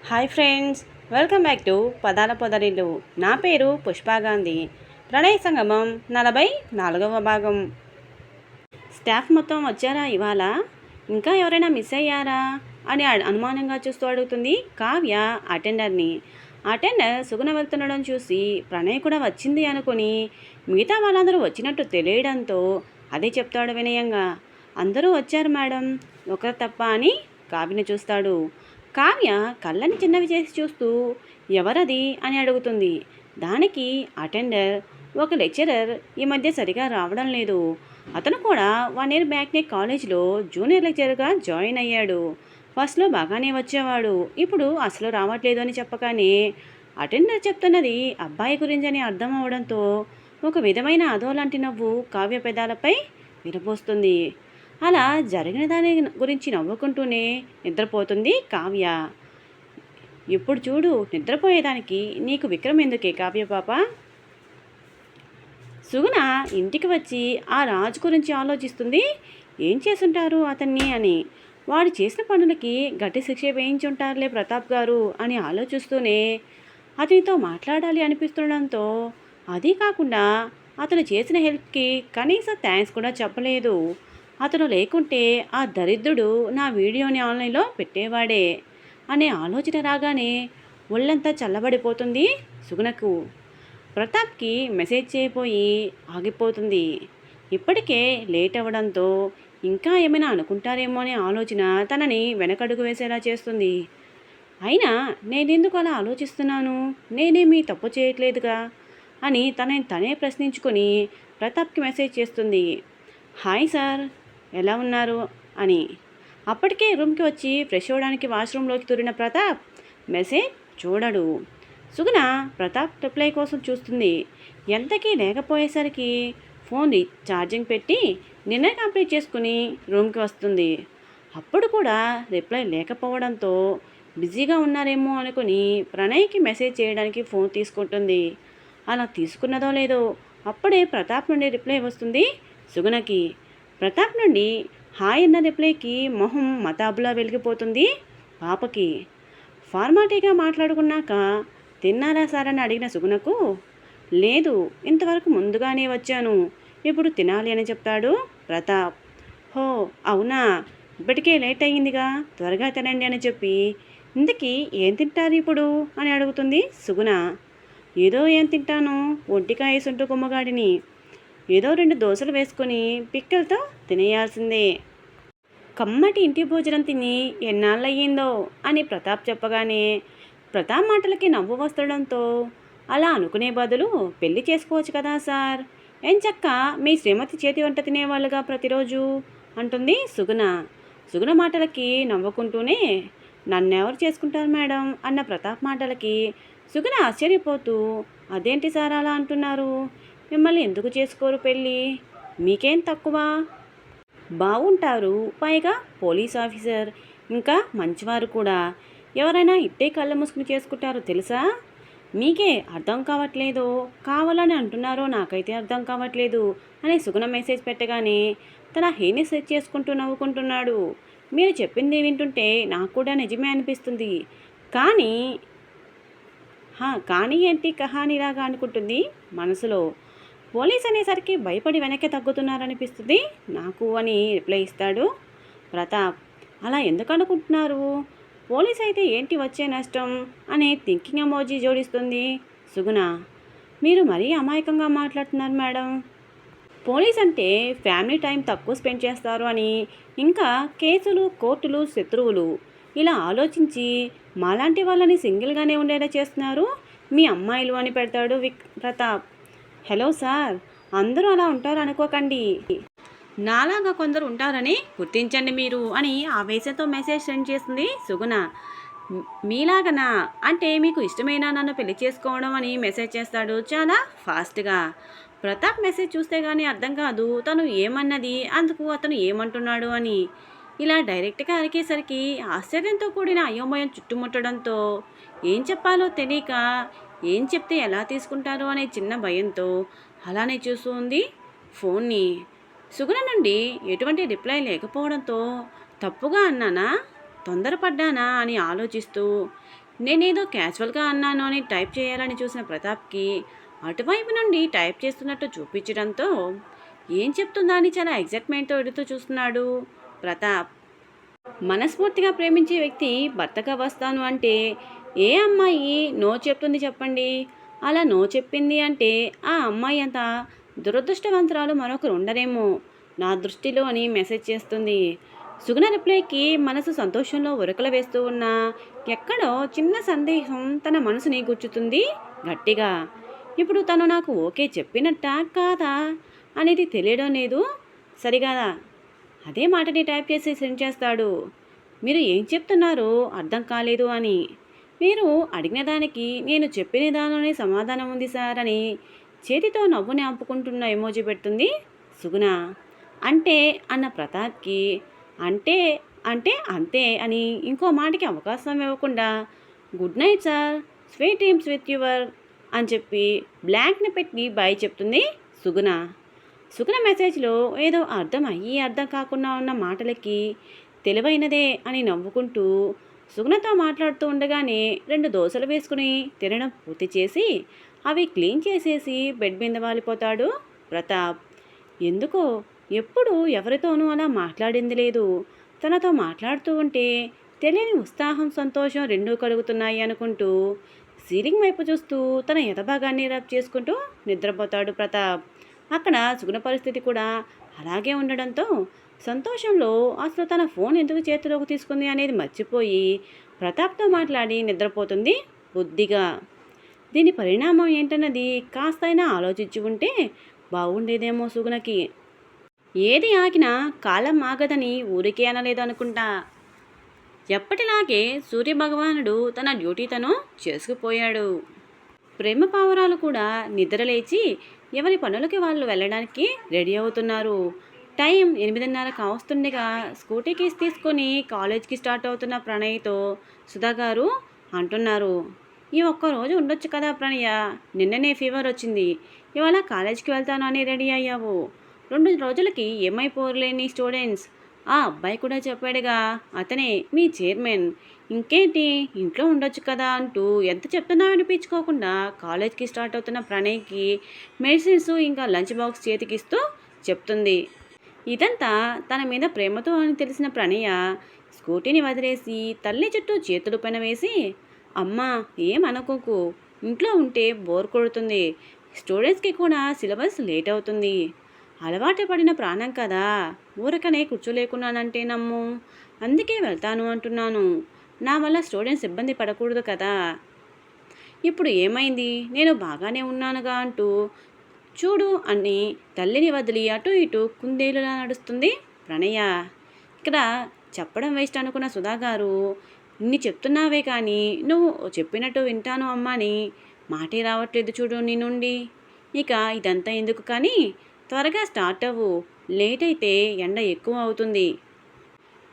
Hi friends, welcome back to పదాల పొదరిల్లు. నా పేరు పుష్పాగాంధీ. ప్రణయ సంగమం 44వ భాగం. స్టాఫ్ మొత్తం వచ్చారా ఇవాళ? ఇంకా ఎవరైనా మిస్ అయ్యారా అని అనుమానంగా చూస్తూ అడుగుతుంది కావ్య అటెండర్ని. అటెండర్ సుగుణ వెళ్తుండడం చూసి ప్రణయ్ కూడా వచ్చింది అనుకుని మిగతా వాళ్ళందరూ వచ్చినట్టు తెలియడంతో అదే చెప్తాడు వినయంగా. అందరూ వచ్చారు మేడం, ఒకరు తప్ప అని కావ్యని చూస్తాడు. కావ్య కళ్ళని చిన్నవి చేసి చూస్తూ ఎవరది అని అడుగుతుంది. దానికి అటెండర్, ఒక లెక్చరర్ ఈ మధ్య సరిగా రావడం లేదు. అతను కూడా 1 year బ్యాక్నే కాలేజ్లో జూనియర్ లెక్చరర్గా జాయిన్ అయ్యాడు. ఫస్ట్లో బాగానే వచ్చేవాడు, ఇప్పుడు అసలు రావట్లేదు అని చెప్పగానే అటెండర్ చెప్తున్నది అబ్బాయి గురించి అని అర్థం అవడంతో ఒక విధమైన అదో లాంటి నవ్వు కావ్య పెదాలపై విరబోస్తుంది. అలా జరిగిన దాని గురించి నవ్వుకుంటూనే నిద్రపోతుంది కావ్య. ఇప్పుడు చూడు, నిద్రపోయేదానికి నీకు విక్రమ్ ఎందుకే కావ్య పాప? సుగుణ ఇంటికి వచ్చి ఆ రాజు గురించి ఆలోచిస్తుంది. ఏం చేసుంటారు అతన్ని అని. వాడు చేసిన పనులకి గట్టి శిక్ష వేయించుంటారులే ప్రతాప్ గారు అని ఆలోచిస్తూనే అతనితో మాట్లాడాలి అనిపిస్తుండడంతో, అదీ కాకుండా అతను చేసిన హెల్ప్కి కనీసం థ్యాంక్స్ కూడా చెప్పలేదు. అతను లేకుంటే ఆ దరిద్రుడు నా వీడియోని ఆన్లైన్లో పెట్టేవాడే అనే ఆలోచన రాగానే ఒళ్ళంతా చల్లబడిపోతుంది సుగుణకు. ప్రతాప్కి మెసేజ్ చేయబోయి ఆగిపోతుంది. ఇప్పటికే లేట్ అవ్వడంతో ఇంకా ఏమైనా అనుకుంటారేమో అనే ఆలోచన తనని వెనకడుగు వేసేలా చేస్తుంది. అయినా నేనెందుకు అలా ఆలోచిస్తున్నాను, నేనేమీ తప్పు చేయట్లేదుగా అని తనే ప్రశ్నించుకొని ప్రతాప్కి మెసేజ్ చేస్తుంది. హాయ్ సార్, ఎలా ఉన్నారు అని. అప్పటికే రూమ్కి వచ్చి ఫ్రెష్ అవ్వడానికి వాష్రూమ్లోకి తూరిన ప్రతాప్ మెసేజ్ చూడడు. సుగుణ ప్రతాప్ రిప్లై కోసం చూస్తుంది. ఎంతకీ లేకపోయేసరికి ఫోన్ ఛార్జింగ్ పెట్టి డిన్నర్ కంప్లీట్ చేసుకుని రూమ్కి వస్తుంది. అప్పుడు కూడా రిప్లై లేకపోవడంతో బిజీగా ఉన్నారేమో అనుకుని ప్రణయ్కి మెసేజ్ చేయడానికి ఫోన్ తీసుకుంటుంది. అలా తీసుకున్నదో లేదో అప్పుడే ప్రతాప్ నుండి రిప్లై వస్తుంది సుగుణకి. ప్రతాప్ నుండి హాయ్ అన్న రిప్లైకి మొహం మతాబులా వెలిగిపోతుంది పాపకి. ఫార్మాలిటీగా మాట్లాడుకున్నాక తిన్నారా సార్ అని అడిగిన సుగుణకు, లేదు, ఇంతవరకు ముందుగానే వచ్చాను, ఇప్పుడు తినాలి అని చెప్తాడు ప్రతాప్. హో అవునా, ఇప్పటికే లేట్ అయ్యిందిగా, త్వరగా తినండి అని చెప్పి ఇంతకీ ఏం తింటారు ఇప్పుడు అని అడుగుతుంది సుగుణ. ఏదో ఏం తింటాను, ఒంటికాయ వేసుంటూ గుమ్మగాడిని, ఏదో 2 దోశలు వేసుకొని పిక్కలతో తినేయాల్సిందే. కమ్మటి ఇంటి భోజనం తిని ఎన్నాళ్ళయ్యిందో అని ప్రతాప్ చెప్పగానే ప్రతాప్ మాటలకి నవ్వు వస్తుండడంతో, అలా అనుకునే బదులు పెళ్లి చేసుకోవచ్చు కదా సార్, ఎంచక్క మీ శ్రీమతి చేతి వంట తినేవాళ్ళుగా ప్రతిరోజు అంటుంది సుగుణ. సుగుణ మాటలకి నవ్వుకుంటూనే, నన్నెవరు చేసుకుంటారు మేడం అన్న ప్రతాప్ మాటలకి సుగుణ ఆశ్చర్యపోతూ, అదేంటి సార్ అలా అంటున్నారు, మిమ్మల్ని ఎందుకు చేసుకోరు పెళ్ళి, మీకేం తక్కువ, బాగుంటారు, పైగా పోలీస్ ఆఫీసర్, ఇంకా మంచివారు కూడా, ఎవరైనా ఇట్టే కళ్ళ మూసుకుని చేసుకుంటారో తెలుసా, మీకే అర్థం కావట్లేదు, కావాలని అంటున్నారో నాకైతే అర్థం కావట్లేదు అని సుగుణ మెసేజ్ పెట్టగానే తన హెయిర్ని సెట్ చేసుకుంటూ నవ్వుకుంటున్నాడు. మీరు చెప్పింది వింటుంటే నాకు కూడా నిజమే అనిపిస్తుంది, కానీ ఏంటి కహానీలాగా అనుకుంటుంది మనసులో. పోలీస్ అనేసరికి భయపడి వెనక్కి తగ్గుతున్నారనిపిస్తుంది నాకు అని రిప్లై ఇస్తాడు ప్రతాప్. అలా ఎందుకు అనుకుంటున్నారు, పోలీస్ అయితే ఏంటి వచ్చే నష్టం అనే థింకింగ్ ఎమోజీ జోడిస్తుంది సుగుణ. మీరు మరీ అమాయకంగా మాట్లాడుతున్నారు మేడం, పోలీస్ అంటే ఫ్యామిలీ టైం తక్కువ స్పెండ్ చేస్తారు అని, ఇంకా కేసులు, కోర్టులు, శత్రువులు, ఇలా ఆలోచించి మాలాంటి వాళ్ళని సింగిల్గానే ఉండేలా చేస్తున్నారు మీ అమ్మాయిలు అని పెడతాడు ప్రతాప్. హలో సార్, అందరూ అలా ఉంటారు అనుకోకండి, నాలాగా కొందరు ఉంటారని గుర్తించండి మీరు అని ఆవేశంతో మెసేజ్ సెండ్ చేస్తుంది సుగుణ. మీలాగనా, అంటే మీకు ఇష్టమైనా నన్ను పెళ్లి చేసుకోవడం అని మెసేజ్ చేస్తాడు చాలా ఫాస్ట్గా. ప్రతాప్ మెసేజ్ చూస్తే కానీ అర్థం కాదు తను ఏమన్నది, అందుకు అతను ఏమంటున్నాడు అని. ఇలా డైరెక్ట్గా అరికేసరికి ఆశ్చర్యంతో కూడిన అయోమయం చుట్టుముట్టడంతో ఏం చెప్పాలో తెలియక, ఏం చెప్తే ఎలా తీసుకుంటారో అనే చిన్న భయంతో అలానే చూస్తూ ఉంది ఫోన్ని. సుగుణ నుండి ఎటువంటి రిప్లై లేకపోవడంతో, తప్పుగా అన్నానా, తొందరపడ్డానా అని ఆలోచిస్తూ నేనేదో క్యాజువల్గా అన్నాను అని టైప్ చేయాలని చూసిన ప్రతాప్కి అటువైపు నుండి టైప్ చేస్తున్నట్టు చూపించడంతో ఏం చెప్తుందా అని చాలా ఎగ్జైట్మెంట్తో ఎడుతూ చూస్తున్నాడు ప్రతాప్. మనస్ఫూర్తిగా ప్రేమించే వ్యక్తి భర్తగా వస్తాను అంటే ఏ అమ్మాయి నో చెప్తుంది చెప్పండి? అలా నో చెప్పింది అంటే ఆ అమ్మాయి అంత దురదృష్టవంతురాలు మరొకరు ఉండరేమో నా దృష్టిలో అని మెసేజ్ చేస్తుంది. సుగుణ రిప్లైకి మనసు సంతోషంలో ఉరకలు వేస్తూ ఉన్నా ఎక్కడో చిన్న సందేహం తన మనసుని గుచ్చుతుంది గట్టిగా. ఇప్పుడు తను నాకు ఓకే చెప్పినట్టా కాదా అనేది తెలియడం లేదు సరిగా. అదే మాటని టైప్ చేసి సెండ్ చేస్తాడు. మీరు ఏం చెప్తున్నారో అర్థం కాలేదు అని. మీరు అడిగిన దానికి నేను చెప్పిన దానిలోనే సమాధానం ఉంది సార్ అని చేతితో నవ్వుని ఆపుకుంటున్న ఎమోజీ పెడుతుంది సుగుణ. అంటే అన్న ప్రతాప్కి అంటే అంటే అంతే అని ఇంకో మాటకి అవకాశం ఇవ్వకుండా good night sir, sweet dreams with your అని చెప్పి బ్లాంక్ని పెట్టి బాయ్ చెప్తుంది సుగుణ. సుగుణ మెసేజ్లో ఏదో అర్థం అయ్యి అర్థం కాకుండా ఉన్న మాటలకి తెలివైనదే అని నవ్వుకుంటూ సుగుణతో మాట్లాడుతూ ఉండగానే 2 దోశలు వేసుకుని తినడం పూర్తి చేసి అవి క్లీన్ చేసేసి బెడ్ మీద వాలిపోతాడు ప్రతాప్. ఎందుకో ఎప్పుడు ఎవరితోనూ అలా మాట్లాడింది లేదు. తనతో మాట్లాడుతూ ఉంటే తెలియని ఉత్సాహం సంతోషం రెండూ కలుగుతున్నాయి అనుకుంటూ సీలింగ్ వైపు చూస్తూ తన ఎదభాగాన్ని రబ్ చేసుకుంటూ నిద్రపోతాడు ప్రతాప్. అక్కడ సుగుణ పరిస్థితి కూడా అలాగే ఉండడంతో సంతోషంలో అసలు తన ఫోన్ ఎందుకు చేతిలోకి తీసుకుంది అనేది మర్చిపోయి ప్రతాప్తో మాట్లాడి నిద్రపోతుంది బుద్ధిగా. దీని పరిణామం ఏంటన్నది కాస్తైనా ఆలోచించి ఉంటే బాగుండేదేమో సుగుణకి. ఏది ఆగినా కాలం ఆగదని ఊరికే అనలేదు అనుకుంటా. ఎప్పటిలాగే సూర్యభగవానుడు తన డ్యూటీ తను చేసుకుపోయాడు. ప్రేమ పావురాలు కూడా నిద్రలేచి ఎవరి పనులకి వాళ్ళు వెళ్ళడానికి రెడీ అవుతున్నారు. టైం 8:30 కావస్తుండగా స్కూటీ కీస్ తీసుకొని కాలేజ్కి స్టార్ట్ అవుతున్న ప్రణయ్తో సుధా గారు అంటున్నారు. ఈ ఒక్కరోజు ఉండొచ్చు కదా ప్రణయ, నిన్ననే ఫీవర్ వచ్చింది, ఇవాళ కాలేజ్కి వెళ్తాను అని రెడీ అయ్యావు. 2 రోజులకి ఏమైపోలేని స్టూడెంట్స్. ఆ అబ్బాయి కూడా చెప్పాడుగా, అతనే మీ చైర్మన్. ఇంకేంటి ఇంట్లో ఉండొచ్చు కదా అంటూ ఎంత చెప్తున్నా వినిపించుకోకుండా కాలేజ్కి స్టార్ట్ అవుతున్న ప్రణయ్కి మెడిసిన్స్ ఇంకా లంచ్ బాక్స్ చేతికిస్తూ చెప్తుంది. ఇదంతా తన మీద ప్రేమతో అని తెలిసిన ప్రణయ స్కూటీని వదిలేసి తల్లి చుట్టూ చేతులు పైన వేసి, అమ్మా ఏమనుకోకు, ఇంట్లో ఉంటే బోర్ కొడుతుంది, స్టూడెంట్స్కి కూడా సిలబస్ లేట్ అవుతుంది, అలవాటు పడిన ప్రాణం కదా, ఊరకనే కూర్చోలేకున్నానంటే నమ్ము, అందుకే వెళ్తాను అంటున్నాను, నా వల్ల స్టూడెంట్స్ ఇబ్బంది పడకూడదు కదా. ఇప్పుడు ఏమైంది, నేను బాగానే ఉన్నానుగా అంటూ చూడు అని తల్లిని వదిలి అటు ఇటు కుందేలులా నడుస్తుంది ప్రణయ. ఇక్కడ చెప్పడం వేస్ట్ అనుకున్న సుధా గారు, ఇన్ని చెప్తున్నావే కానీ నువ్వు చెప్పినట్టు వింటాను అమ్మా అని మాటే రావట్లేదు చూడు నీ నుండి. ఇక ఇదంతా ఎందుకు కానీ త్వరగా స్టార్ట్ అవ్వు, లేట్ అయితే ఎండ ఎక్కువ అవుతుంది.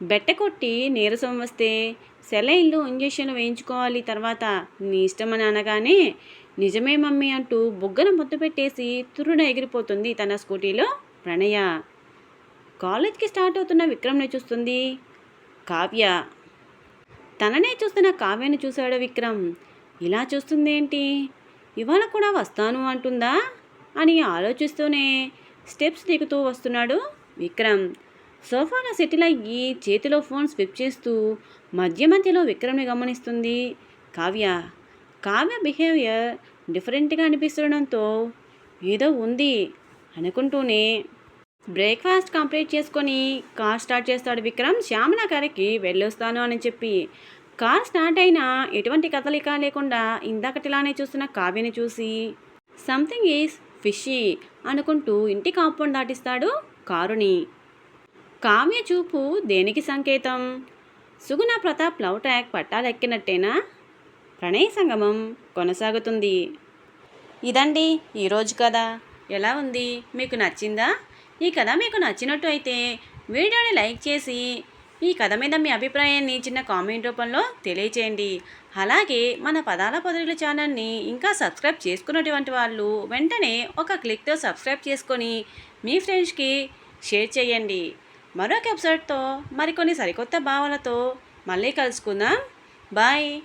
బెట్ట కొట్టి నీరసం వస్తే సెలైన్లు ఇంజక్షన్లు వేయించుకోవాలి, తర్వాత నీ ఇష్టమని అనగానే నిజమే మమ్మీ అంటూ బుగ్గన ముద్దు పెట్టేసి తుర్రున ఎగిరిపోతుంది తన స్కూటీలో ప్రణయ. కాలేజ్కి స్టార్ట్ అవుతున్న విక్రమ్ని చూస్తుంది కావ్య. తననే చూస్తున్న కావ్యను చూశాడు విక్రమ్. ఇలా చూస్తుందేంటి, ఇవాళ కూడా వస్తాను అంటుందా అని ఆలోచిస్తూనే స్టెప్స్ దిగుతూ వస్తున్నాడు విక్రమ్. సోఫాలో సెటిల్ అయ్యి చేతిలో ఫోన్ స్విప్ చేస్తూ మధ్య మధ్యలో విక్రమ్ని గమనిస్తుంది కావ్య. కావ్య బిహేవియర్ డిఫరెంట్గా అనిపిస్తుండడంతో ఏదో ఉంది అనుకుంటూనే బ్రేక్ఫాస్ట్ కంప్లీట్ చేసుకొని కార్ స్టార్ట్ చేస్తాడు విక్రమ్. శ్యామల గారికి వెళ్ళొస్తాను అని చెప్పి కార్ స్టార్ట్ అయినా ఎటువంటి కదలిక లేకుండా ఇందాకటిలానే చూస్తున్న కావ్యని చూసి సంథింగ్ ఈజ్ ఫిషీ అనుకుంటూ ఇంటి కాంపౌండ్ దాటిస్తాడు కారుని. కావ్య చూపు దేనికి సంకేతం? సుగుణ ప్రతాప్ లవ్ ట్రాక్ పట్టాలెక్కినట్టేనా? ప్రణయ సంగమం కొనసాగుతుంది. ఇదండి ఈరోజు కథ. ఎలా ఉంది, మీకు నచ్చిందా? ఈ కథ మీకు నచ్చినట్టు అయితే వీడియోని లైక్ చేసి ఈ కథ మీద మీ అభిప్రాయాన్ని చిన్న కామెంట్ రూపంలో తెలియచేయండి. అలాగే మన పదాల పదుల ఛానల్ని ఇంకా సబ్స్క్రైబ్ చేసుకున్నటువంటి వాళ్ళు వెంటనే ఒక క్లిక్తో సబ్స్క్రైబ్ చేసుకొని మీ ఫ్రెండ్స్కి షేర్ చేయండి. మరొక ఎపిసోడ్తో మరికొన్ని సరికొత్త భావాలతో మళ్ళీ కలుసుకుందాం. బాయ్.